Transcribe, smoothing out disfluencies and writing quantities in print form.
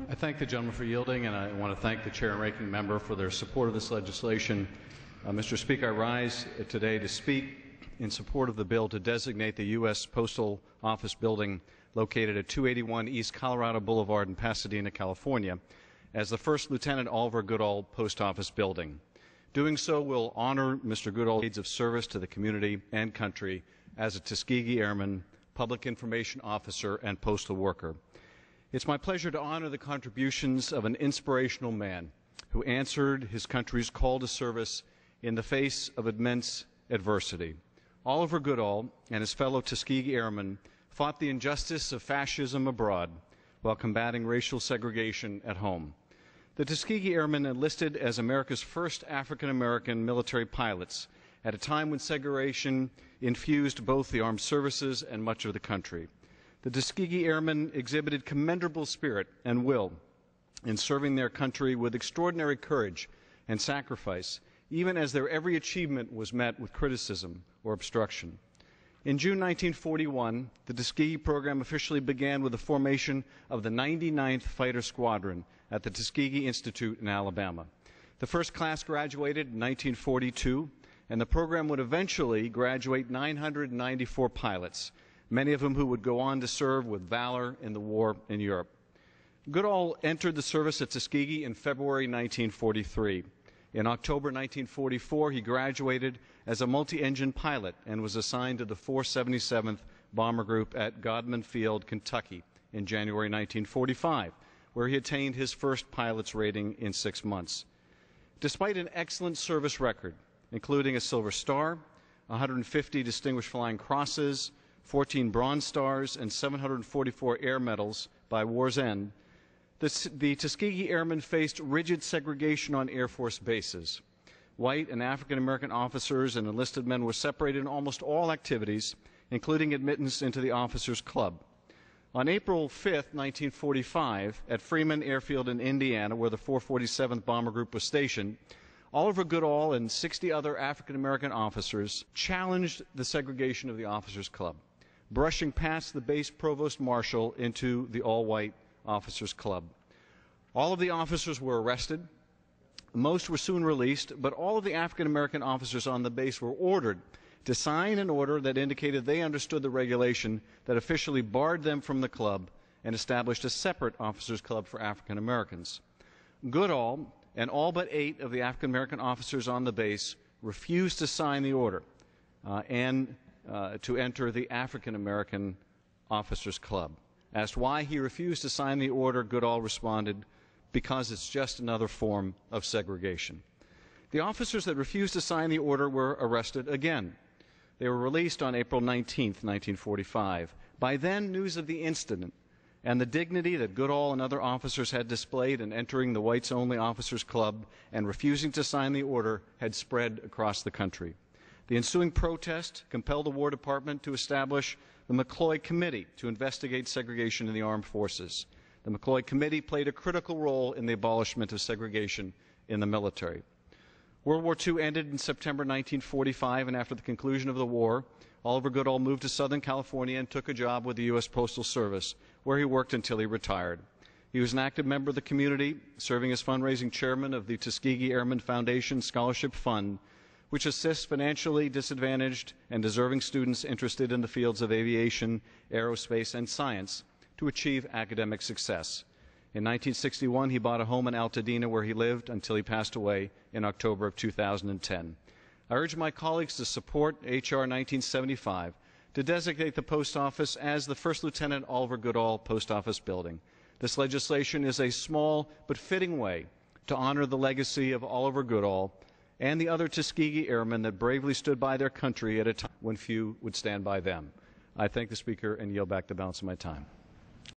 I thank the gentleman for yielding, and I want to thank the chair and ranking member for their support of this legislation. Mr. Speaker, I rise today to speak in support of the bill to designate the U.S. Postal Office building located at 281 East Colorado Boulevard in Pasadena, California, as the first Lieutenant Oliver Goodall Post Office building. Doing so will honor Mr. Goodall's decades of service to the community and country as a Tuskegee Airman, public information officer, and postal worker. It's my pleasure to honor the contributions of an inspirational man who answered his country's call to service in the face of immense adversity. Oliver Goodall and his fellow Tuskegee Airmen fought the injustice of fascism abroad while combating racial segregation at home. The Tuskegee Airmen enlisted as America's first African-American military pilots at a time when segregation infused both the armed services and much of the country. The Tuskegee Airmen exhibited commendable spirit and will in serving their country with extraordinary courage and sacrifice, even as their every achievement was met with criticism or obstruction. In June 1941, the Tuskegee program officially began with the formation of the 99th Fighter Squadron at the Tuskegee Institute in Alabama. The first class graduated in 1942, and the program would eventually graduate 994 pilots, many of them who would go on to serve with valor in the war in Europe. Goodall entered the service at Tuskegee in February 1943. In October 1944, he graduated as a multi-engine pilot and was assigned to the 477th Bomber Group at Godman Field, Kentucky in January 1945, where he attained his first pilot's rating in 6 months. Despite an excellent service record, including a Silver Star, 150 Distinguished Flying Crosses, 14 Bronze Stars, and 744 Air Medals by war's end, the Tuskegee Airmen faced rigid segregation on Air Force bases. White and African-American officers and enlisted men were separated in almost all activities, including admittance into the Officers Club. On April 5, 1945, at Freeman Airfield in Indiana, where the 447th Bomber Group was stationed, Oliver Goodall and 60 other African-American officers challenged the segregation of the Officers Club, brushing past the base provost marshal into the all-white Officers Club. All of the officers were arrested. Most were soon released, but all of the African-American officers on the base were ordered to sign an order that indicated they understood the regulation that officially barred them from the club and established a separate Officers Club for African-Americans. Goodall and all but 8 of the African-American officers on the base refused to sign the order and to enter the African-American Officers Club. Asked why he refused to sign the order, Goodall responded, "Because it's just another form of segregation." The officers that refused to sign the order were arrested again. They were released on April 19, 1945. By then, news of the incident and the dignity that Goodall and other officers had displayed in entering the Whites-Only Officers Club and refusing to sign the order had spread across the country. The ensuing protest compelled the War Department to establish the McCloy Committee to investigate segregation in the armed forces. The McCloy Committee played a critical role in the abolishment of segregation in the military. World War II ended in September 1945, and after the conclusion of the war, Oliver Goodall moved to Southern California and took a job with the U.S. Postal Service, where he worked until he retired. He was an active member of the community, serving as fundraising chairman of the Tuskegee Airman Foundation Scholarship Fund, which assists financially disadvantaged and deserving students interested in the fields of aviation, aerospace, and science to achieve academic success. In 1961, he bought a home in Altadena where he lived until he passed away in October of 2010. I urge my colleagues to support H.R. 1975 to designate the post office as the First Lieutenant Oliver Goodall Post Office building. This legislation is a small but fitting way to honor the legacy of Oliver Goodall and the other Tuskegee Airmen that bravely stood by their country at a time when few would stand by them. I thank the Speaker and yield back the balance of my time.